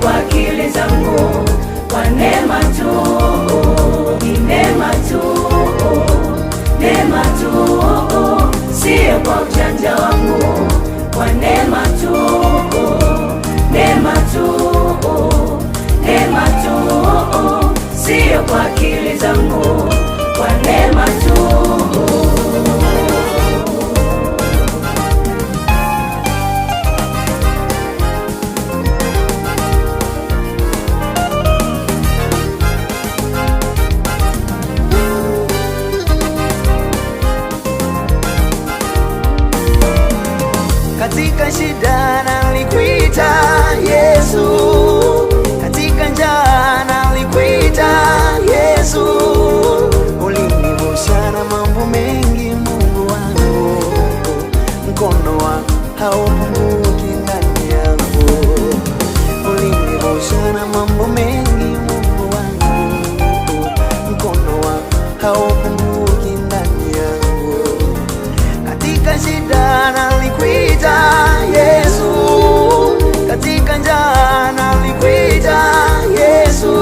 kwa akili zangu, kwa neema tu, ni neema tu, neema tu, sio kwa ujanja wangu, kwa neema tu, neema tu, neema tu, sio kwa akili zangu, kwa neema tu. Katika shida nalikuita Yesu, katika njaa nalikuita Yesu. Ulinivusha na mambo mengi Mungu wangu, mkono wako haupunguki ndani yangu. Ulinivusha na mambo mengi Mungu wangu, mkono wako haupunguki ndani yangu. Katika shida nalikuita Yesu, katika njaa nalikuita Yesu.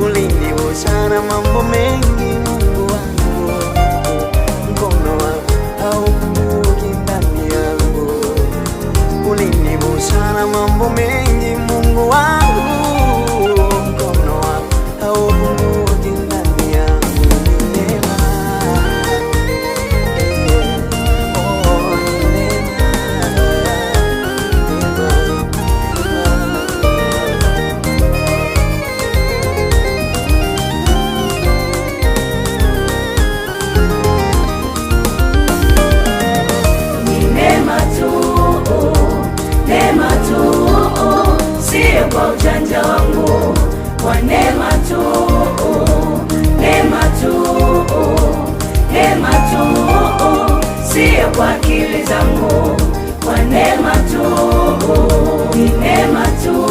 Ulinivusha na mambo mengi Mungu wangu, mkono wako haupunguki ndani yangu. Ulinivusha na mambo mengi Mungu wangu, mkono wako haupunguki ndani yangu. Ni neema. Kwa ujanja wangu, kwa neema tu, neema tu, neema tu, sio kwa akili zangu, kwa neema tu, ni neema tu.